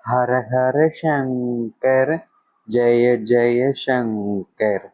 ஹர ஹர சங்கர், ஜெய ஜெய சங்கர்.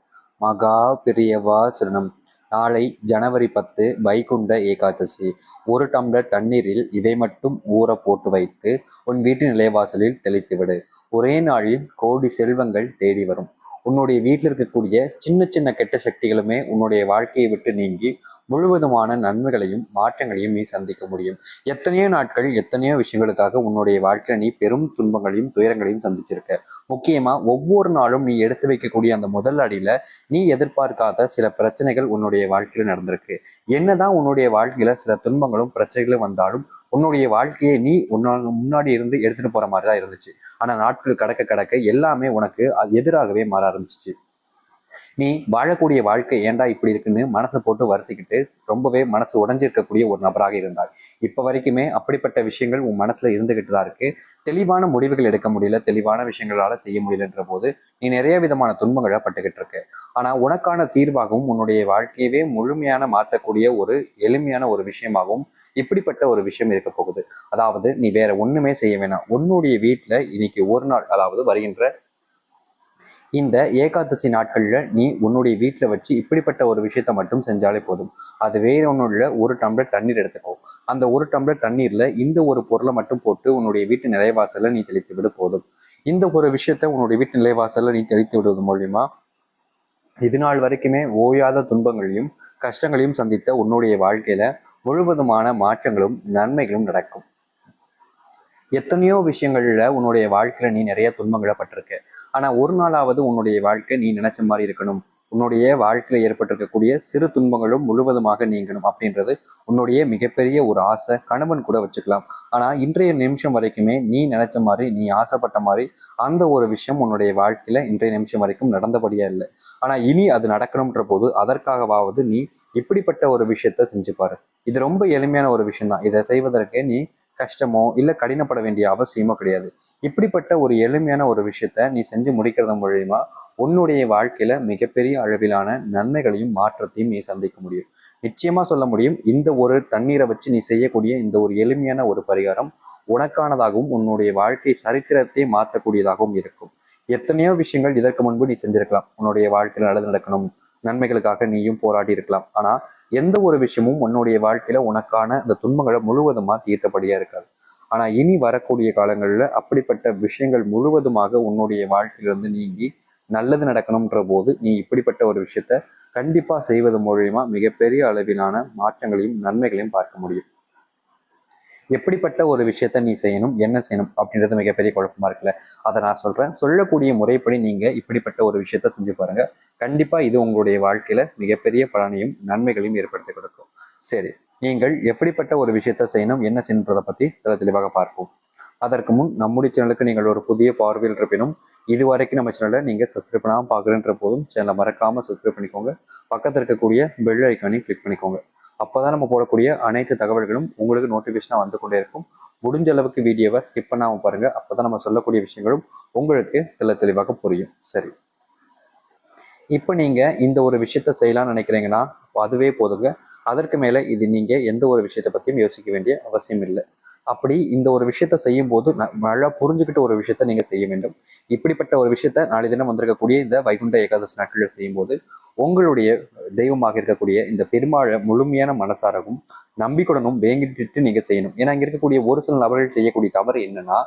மகா பிரியவா சரணம். நாளை ஜனவரி 10 வைகுண்ட ஏகாதசி. ஒரு டம்ளர் தண்ணீரில் இதை மட்டும் ஊற போட்டு வைத்து உன் வீட்டு நிலைவாசலில் தெளித்துவிடு. ஒரே நாளில் கோடி செல்வங்கள் தேடி வரும். உன்னுடைய வீட்டில் இருக்கக்கூடிய சின்ன சின்ன கெட்ட சக்திகளுமே உன்னுடைய வாழ்க்கையை விட்டு நீங்கி முழுவதுமான நன்மைகளையும் மாற்றங்களையும் நீ சந்திக்க முடியும். எத்தனையோ நாட்கள் எத்தனையோ விஷயங்களுக்காக உன்னுடைய வாழ்க்கையில நீ பெரும் துன்பங்களையும் துயரங்களையும் சந்திச்சிருக்க. முக்கியமா ஒவ்வொரு நாளும் நீ எடுத்து வைக்கக்கூடிய அந்த முதல் அடியில நீ எதிர்பார்க்காத சில பிரச்சனைகள் உன்னுடைய வாழ்க்கையில நடந்திருக்கு. என்னதான் உன்னுடைய வாழ்க்கையில சில துன்பங்களும் பிரச்சனைகளும் வந்தாலும் உன்னுடைய வாழ்க்கையை நீ முன்னாடி இருந்து எடுத்துட்டு போற மாதிரி தான் இருந்துச்சு. ஆனா நாட்கள் கடக்க கடக்க எல்லாமே உனக்கு அது எதிராகவே மாற ஆரம்பிச்சிச்சு. நீ வாழக்கூடிய வாழ்க்கை ஏன்டா இப்படி இருக்குன்னு மனசை போட்டு வருத்திக்கிட்டு ரொம்பவே மனசு உடைஞ்சிருக்கக்கூடிய ஒரு நபராக இருந்தாய். இப்ப வரைக்குமே அப்படிப்பட்ட விஷயங்கள் உன் மனசுல இருந்துகிட்டு தான் இருக்கு. தெளிவான முடிவுகள் எடுக்க முடியல, தெளிவான விஷயங்களால செய்ய முடியலன்ற போது நீ நிறைய விதமான துன்பங்களை பட்டுக்கிட்டு இருக்க. ஆனா உனக்கான தீர்வாகவும் உன்னுடைய வாழ்க்கையவே முழுமையான மாற்றக்கூடிய ஒரு எளிமையான ஒரு விஷயமாகவும் இப்படிப்பட்ட ஒரு விஷயம் இருக்க போகுது. அதாவது நீ வேற ஒண்ணுமே செய்ய வேணாம். உன்னுடைய வீட்டுல இன்னைக்கு ஒரு நாள், அதாவது வருகின்ற இந்த ஏகாதசி நாட்கள்ல நீ உன்னுடைய வீட்டுல வச்சு இப்படிப்பட்ட ஒரு விஷயத்த மட்டும் செஞ்சாலே போதும். அது வேற ஒன்றும் இல்லை, ஒரு டம்ளர் தண்ணீர் எடுத்துக்கோ. அந்த ஒரு டம்ளர் தண்ணீர்ல இந்த ஒரு பொருளை மட்டும் போட்டு உன்னுடைய வீட்டு நிலைவாசல்ல நீ தெளித்து விடு போதும். இந்த ஒரு விஷயத்த உன்னுடைய வீட்டு நிலைவாசல்ல நீ தெளித்து விடுவது மூலியமா இது நாள் வரைக்குமே ஓயாத துன்பங்களையும் கஷ்டங்களையும் சந்தித்த உன்னுடைய வாழ்க்கையில முழுவதுமான மாற்றங்களும் நன்மைகளும் நடக்கும். எத்தனையோ விஷயங்கள்ல உன்னுடைய வாழ்க்கையில நீ நிறைய துன்பங்களை பட்டிருக்க. ஆனா ஒரு நாளாவது உன்னுடைய வாழ்க்கை நீ நினைச்ச மாதிரி இருக்கணும், உன்னுடைய வாழ்க்கையில ஏற்பட்டிருக்கக்கூடிய சிறு துன்பங்களும் முழுவதுமாக நீங்கணும் அப்படின்றது உன்னுடைய மிகப்பெரிய ஒரு ஆசை. கணவன் கூட வச்சுக்கலாம். ஆனா இன்றைய நிமிஷம் வரைக்குமே நீ நினைச்ச மாதிரி, நீ ஆசைப்பட்ட மாதிரி அந்த ஒரு விஷயம் உன்னுடைய வாழ்க்கையில இன்றைய நிமிஷம் வரைக்கும் நடந்தபடியா இல்லை. ஆனா இனி அது நடக்கணும்ன்ற போது அதற்காகவாவது நீ இப்படிப்பட்ட ஒரு விஷயத்த செஞ்சு பாரு. இது ரொம்ப எளிமையான ஒரு விஷயம் தான். இதை செய்வதற்கு நீ கஷ்டமோ இல்லை கடினப்பட வேண்டிய அவசியமோ கிடையாது. இப்படிப்பட்ட ஒரு எளிமையான ஒரு விஷயத்த நீ செஞ்சு முடிக்கிறது மூலியமா உன்னுடைய வாழ்க்கையில மிகப்பெரிய அளவிலான நன்மைகளையும் மாற்றத்தையும் நீ சந்திக்க முடியும். நிச்சயமா சொல்ல முடியும், இந்த ஒரு தண்ணீரை வச்சு நீ செய்யக்கூடிய இந்த ஒரு எளிமையான ஒரு பரிகாரம் உனக்கானதாகவும் உன்னுடைய வாழ்க்கை சரித்திரத்தை மாற்றக்கூடியதாகவும் இருக்கும். எத்தனையோ விஷயங்கள் இதற்கு முன்பு நீ செஞ்சிருக்கலாம். உன்னுடைய வாழ்க்கையில் நல்லது நடக்கணும், நன்மைகளுக்காக நீயும் போராடி இருக்கலாம். ஆனா எந்த ஒரு விஷயமும் உன்னுடைய வாழ்க்கையில உனக்கான இந்த துன்பங்களை முழுவதுமா தீர்த்தபடியா இருக்காது. ஆனா இனி வரக்கூடிய காலங்கள்ல அப்படிப்பட்ட விஷயங்கள் முழுவதுமாக உன்னுடைய வாழ்க்கையிலிருந்து நீங்கி நல்லது நடக்கணும்ன்ற போது நீ இப்படிப்பட்ட ஒரு விஷயத்த கண்டிப்பா செய்வது மூலியமா மிகப்பெரிய அளவிலான மாற்றங்களையும் நன்மைகளையும் பார்க்க முடியும். எப்படிப்பட்ட ஒரு விஷயத்த நீ செய்யணும், என்ன செய்யணும் அப்படின்றது மிகப்பெரிய குழப்பமா இருக்குல்ல. அதை நான் சொல்றேன். சொல்லக்கூடிய முறைப்படி நீங்க இப்படிப்பட்ட ஒரு விஷயத்த செஞ்சு பாருங்க. கண்டிப்பா இது உங்களுடைய வாழ்க்கையில மிகப்பெரிய பலனையும் நன்மைகளையும் ஏற்படுத்தி கொடுக்கும். சரி, நீங்கள் எப்படிப்பட்ட ஒரு விஷயத்த செய்யணும், என்ன செய்யணுன்றதை பத்தி தெளிவாக பார்ப்போம். அதற்கு முன் நம்முடைய சேனலுக்கு நீங்கள் ஒரு புதிய பார்வையில் இருப்பினும் இதுவரைக்கும் நம்ம சேனலை நீங்க சப்ஸ்கிரைப் பண்ணாமல் பார்க்குறேன்ற போதும் சேனலை மறக்காம சப்ஸ்கிரைப் பண்ணிக்கோங்க. பக்கத்தில் இருக்கக்கூடிய பெல் ஐக்கானையும் கிளிக் பண்ணிக்கோங்க. அப்போதான் நம்ம போடக்கூடிய அனைத்து தகவல்களும் உங்களுக்கு நோட்டிஃபிகேஷனாக வந்து கொண்டே இருக்கும். முடிஞ்ச அளவுக்கு வீடியோவை ஸ்கிப் பண்ணாமல் பாருங்க. அப்போதான் நம்ம சொல்லக்கூடிய விஷயங்களும் உங்களுக்கு தெளிவாக புரியும். சரி, இப்போ நீங்க இந்த ஒரு விஷயத்த செய்யலாம்னு நினைக்கிறீங்கன்னா அதுவே போதுங்க. அதற்கு மேல இது நீங்க எந்த ஒரு விஷயத்தை பத்தியும் யோசிக்க வேண்டிய அவசியம் இல்லை. அப்படி இந்த ஒரு விஷயத்த செய்யும் போது நல்லா புரிஞ்சுக்கிட்ட ஒரு விஷயத்த நீங்க செய்ய வேண்டும். இப்படிப்பட்ட ஒரு விஷயத்த நாளை தினம் வந்திருக்கக்கூடிய இந்த வைகுண்ட ஏகாதசி நாட்களில் செய்யும் போது உங்களுடைய தெய்வமாக இருக்கக்கூடிய இந்த பெருமாளை முழுமையான மனசாரவும் நம்பிக்கையுடனும் வேங்கிட்டு நீங்க செய்யணும். ஏன்னா இங்க இருக்கக்கூடிய ஒரு சில நபர்கள் செய்யக்கூடிய தவறு என்னன்னா,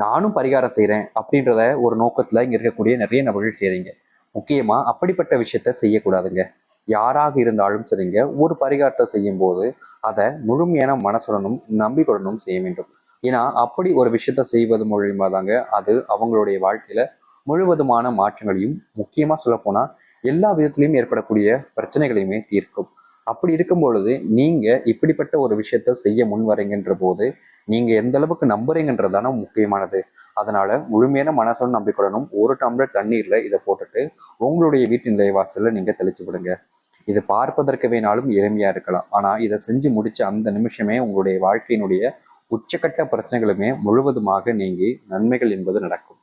நானும் பரிகாரம் செய்யறேன் அப்படின்றத ஒரு நோக்கத்துல இங்க இருக்கக்கூடிய நிறைய நபர்கள் செய்றீங்க. முக்கியமா அப்படிப்பட்ட விஷயத்த செய்யக்கூடாதுங்க. யாராக இருந்தாலும் சரிங்க, ஒரு பரிகாரத்தை செய்யும் போது அதை முழுமையான மனசுடனும் நம்பிக்கையுடனும் செய்ய வேண்டும். ஏன்னா அப்படி ஒரு விஷயத்த செய்வது மூலியமா தாங்க அது அவங்களுடைய வாழ்க்கையில முழுவதுமான மாற்றங்களையும், முக்கியமா சொல்ல போனா எல்லா விதத்திலையும் ஏற்படக்கூடிய பிரச்சனைகளையுமே தீர்க்கும். அப்படி இருக்கும் பொழுது நீங்க இப்படிப்பட்ட ஒரு விஷயத்த செய்ய முன் வரீங்கன்ற போது நீங்க எந்த அளவுக்கு நம்புறீங்கன்றதான முக்கியமானது. அதனால முழுமையான மனசுடன் நம்பிக்கையுடனும் ஒரு டம்ளர் தண்ணீர்ல இதை போட்டுட்டு உங்களுடைய வீட்டு நிலைவாசல்ல நீங்க தெளிச்சு விடுங்க. இது பார்ப்பதற்கு வேணாலும் எளிமையா இருக்கலாம். ஆனா இதை செஞ்சு முடிச்ச அந்த நிமிஷமே உங்களுடைய வாழ்க்கையினுடைய உச்சக்கட்ட பிரச்சனைகளுமே முழுவதுமாக நீங்கி நன்மைகள் என்பது நடக்கும்.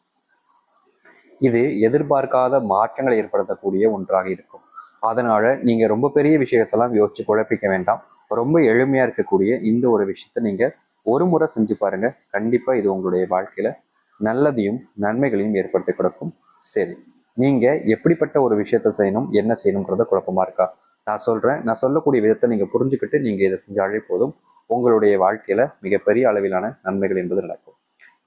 இது எதிர்பார்க்காத மாற்றங்களை ஏற்படுத்தக்கூடிய ஒன்றாக இருக்கும். அதனால நீங்க ரொம்ப பெரிய விஷயத்தெல்லாம் யோசிச்சு குழப்பிக்க வேண்டாம். ரொம்ப எளிமையா இருக்கக்கூடிய இந்த ஒரு விஷயத்த நீங்க ஒரு முறை செஞ்சு பாருங்க. கண்டிப்பா இது உங்களுடைய வாழ்க்கையில நல்லதையும் நன்மைகளையும் ஏற்படுத்தி கொடுக்கும். சரி, நீங்க எப்படிப்பட்ட ஒரு விஷயத்த செய்யணும், என்ன செய்யணும்ன்றத குழப்பமா இருக்கா? நான் சொல்றேன், நான் சொல்லக்கூடிய விதத்தை நீங்க புரிஞ்சுக்கிட்டு நீங்க இதை செஞ்சாலே போதும். உங்களுடைய வாழ்க்கையில மிகப்பெரிய அளவிலான நன்மைகள் என்பது நடக்கும்.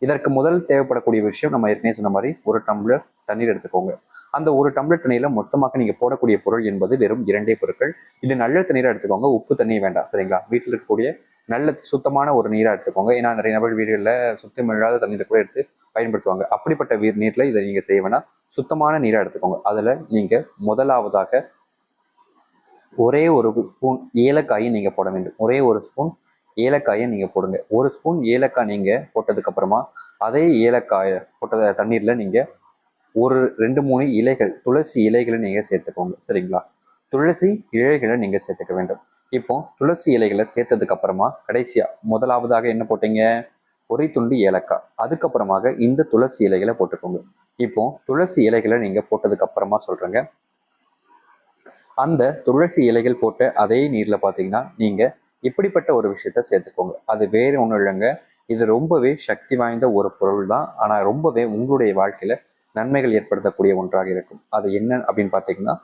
இதற்கு முதல் தேவைப்படக்கூடிய விஷயம், நம்ம ஏற்கனவே சொன்ன மாதிரி ஒரு டம்ளர் தண்ணீர் எடுத்துக்கோங்க. அந்த ஒரு டம்ளர் தண்ணீர்ல மொத்தமாக நீங்க போடக்கூடிய பொருள் என்பது வெறும் 2 பொருட்கள். இது நல்ல தண்ணீரா எடுத்துக்கோங்க, உப்பு தண்ணி வேண்டாம், சரிங்களா? வீட்டில் இருக்கக்கூடிய நல்ல சுத்தமான ஒரு நீரா எடுத்துக்கோங்க. ஏன்னா நிறைய நபர் வீடுகளில் சுத்தம் இல்லாத தண்ணீரை கூட எடுத்து பயன்படுத்துவாங்க. அப்படிப்பட்ட நீர்ல இதை நீங்க செய்ய வேணா, சுத்தமான நீரா எடுத்துக்கோங்க. அதுல நீங்க முதலாவதாக ஒரே ஒரு ஸ்பூன் ஏலக்காயை நீங்க போட வேண்டும். ஒரே ஒரு ஸ்பூன் ஏலக்காயை நீங்க போடுங்க. ஒரு ஸ்பூன் ஏலக்காய் நீங்க போட்டதுக்கு அப்புறமா அதே ஏலக்காயை போட்ட தண்ணீர்ல நீங்க ஒரு 2-3 இலைகள், துளசி இலைகளை நீங்க சேர்த்துக்கோங்க, சரிங்களா? துளசி இலைகளை நீங்க சேர்த்துக்க வேண்டும். இப்போ துளசி இலைகளை சேர்த்ததுக்கு அப்புறமா கடைசியா முதலாவதாக என்ன போட்டீங்க? ஒரு துண்டு ஏலக்காய். அதுக்கப்புறமாக இந்த துளசி இலைகளை போட்டுக்கோங்க. இப்போ துளசி இலைகளை நீங்க போட்டதுக்கு அப்புறமா சொல்றேங்க, அந்த துளசி இலைகள் போட்ட அதே நீர்ல பாத்தீங்கன்னா நீங்க இப்படிப்பட்ட ஒரு விஷயத்த சேர்த்துக்கோங்க. அது வேற ஒன்றும் இல்லைங்க, இது ரொம்பவே சக்தி வாய்ந்த ஒரு பொருள் தான். ஆனா ரொம்பவே உங்களுடைய வாழ்க்கையில நன்மைகள் ஏற்படுத்தக்கூடிய ஒன்றாக இருக்கும். அது என்ன அப்படின்னு பாத்தீங்கன்னா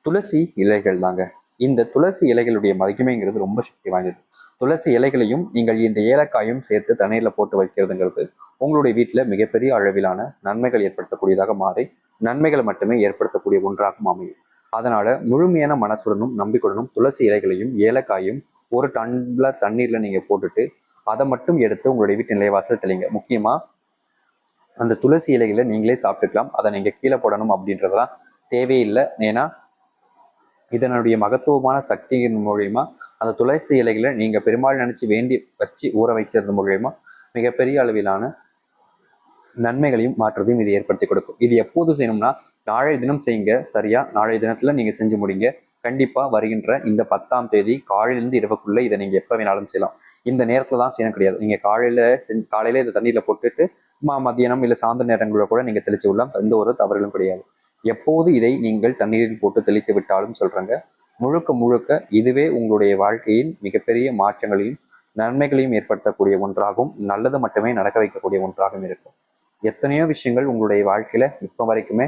துளசி இலைகள் தாங்க. இந்த துளசி இலைகளுடைய மகிமைங்கிறது ரொம்ப சக்தி வாய்ந்தது. துளசி இலைகளையும் நீங்கள் இந்த ஏலக்காயும் சேர்த்து தண்ணீர்ல போட்டு வைக்கிறதுங்கிறது உங்களுடைய வீட்டுல மிகப்பெரிய அளவிலான நன்மைகள் ஏற்படுத்தக்கூடியதாக மாறி நன்மைகளை மட்டுமே ஏற்படுத்தக்கூடிய ஒன்றாகவும் அமையும். அதனால முழுமையான மனசுடனும் நம்பிக்கையுடனும் துளசி இலைகளையும் ஏலக்காயும் ஒரு டம்ளர் தண்ணீர்ல நீங்க போட்டுட்டு அதை மட்டும் எடுத்து உங்களுடைய வீட்டு நிலைவாசல் தெளிங்க. முக்கியமா அந்த துளசி இலைகளை நீங்களே சாப்பிட்டுக்கலாம். அதை நீங்க கீழே போடணும் அப்படின்றதெல்லாம் தேவையில்லை. ஏன்னா இதனுடைய மகத்துவமான சக்தியின் மூலியமா அந்த துளசி இலைகளை நீங்க பெருமாள் நினைச்சு வேண்டி வச்சு ஊற வைக்கிறது மூலியமா மிகப்பெரிய அளவிலான நன்மைகளையும் மாற்றத்தையும் இது ஏற்படுத்தி கொடுக்கும். இது எப்போது செய்யணும்னா நாளைய தினம் செய்யுங்க. சரியா நாளைய தினத்துல நீங்க செஞ்சு முடிங்க. கண்டிப்பா வருகின்ற இந்த 10ஆம் தேதி காலையிலிருந்து இரவுக்குள்ள இதை நீங்க எப்ப வேணாலும் செய்யலாம். இந்த நேரத்துல தான் செய்யணும் கிடையாது. நீங்க காலையில இதை தண்ணீர்ல போட்டுட்டு மத்தியானம் இல்ல சாயந்தர நேரங்கள கூட நீங்க தெளிச்சு விடலாம். எந்த ஒரு தவறுகளும் கிடையாது. எப்போது இதை நீங்கள் தண்ணீரில் போட்டு தெளித்து விட்டாலும் சொல்றேங்க, முழுக்க முழுக்க இதுவே உங்களுடைய வாழ்க்கையில் மிகப்பெரிய மாற்றங்களையும் நன்மைகளையும் ஏற்படுத்தக்கூடிய ஒன்றாகவும் நல்லது மட்டுமே நடக்க வைக்கக்கூடிய ஒன்றாகவும் இருக்கும். எத்தனையோ விஷயங்கள் உங்களுடைய வாழ்க்கையில இப்ப வரைக்குமே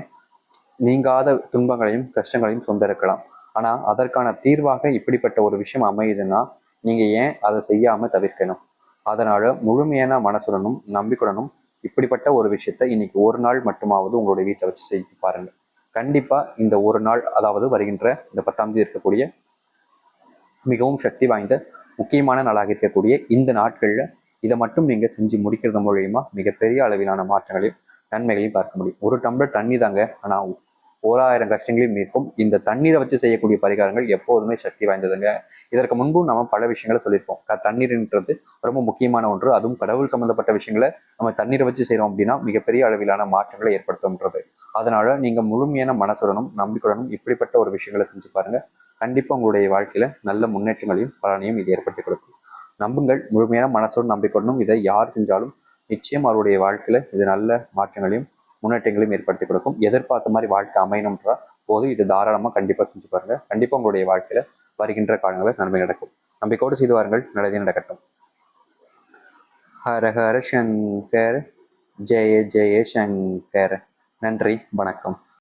நீங்காத துன்பங்களையும் கஷ்டங்களையும் சொந்த இருக்கலாம். ஆனா அதற்கான தீர்வாக இப்படிப்பட்ட ஒரு விஷயம் அமையுதுன்னா நீங்க ஏன் அதை செய்யாம தவிர்க்கணும்? அதனால முழுமையான மனசுடனும் நம்பிக்கையுடனும் இப்படிப்பட்ட ஒரு விஷயத்த இன்னைக்கு ஒரு நாள் மட்டுமாவது உங்களுடைய வீட்டில் வச்சு செய்து பாருங்க. கண்டிப்பா இந்த ஒரு நாள், அதாவது வருகின்ற இந்த 10ஆம் தேதி இருக்கக்கூடிய மிகவும் சக்தி வாய்ந்த முக்கியமான நாளாக இருக்கக்கூடிய இந்த நாட்கள்ல இதை மட்டும் நீங்க செஞ்சு முடிக்கிறது மூலியமா மிகப்பெரிய அளவிலான மாற்றங்களையும் நன்மைகளையும் பார்க்க முடியும். ஒரு டம்ளர் தண்ணி தாங்க, ஆனா 1000 கஷ்டங்களையும் மீட்கும். இந்த தண்ணீரை வச்சு செய்யக்கூடிய பரிகாரங்கள் எப்போதுமே சக்தி வாய்ந்ததுங்க. இதற்கு முன்பும் நம்ம பல விஷயங்களை சொல்லியிருப்போம். தண்ணீர்ன்றது ரொம்ப முக்கியமான ஒன்று. அதுவும் கடவுள் சம்பந்தப்பட்ட விஷயங்களை நம்ம தண்ணீரை வச்சு செய்யறோம் அப்படின்னா மிகப்பெரிய அளவிலான மாற்றங்களை ஏற்படுத்தும்ன்றது. அதனால நீங்க முழுமையான மனசுடனும் நம்பிக்கையுடனும் இப்படிப்பட்ட ஒரு விஷயங்களை செஞ்சு பாருங்க. கண்டிப்பா உங்களுடைய வாழ்க்கையில நல்ல முன்னேற்றங்களையும் பலனையும் இது ஏற்படுத்தி கொடுக்கும். நம்புங்கள். முழுமையான மனசுடன் நம்பிக்கையுடனும் இதை யார் செஞ்சாலும் நிச்சயம் அவருடைய வாழ்க்கையில இது நல்ல மாற்றங்களையும் முன்னேற்றங்களையும் ஏற்படுத்தி கொடுக்கும். எதிர்பார்த்த மாதிரி வாழ்க்கை அமையணும்ன்ற போது இது தாராளமா கண்டிப்பா செஞ்சு பாருங்க. கண்டிப்பா உங்களுடைய வாழ்க்கையில வருகின்ற காலங்களில் நன்மை நடக்கும். நம்பிக்கையோடு செய்து வாருங்கள். நல்லதே நடக்கட்டும். ஹர ஹர சங்கர், ஜெய ஜெய சங்கர். நன்றி, வணக்கம்.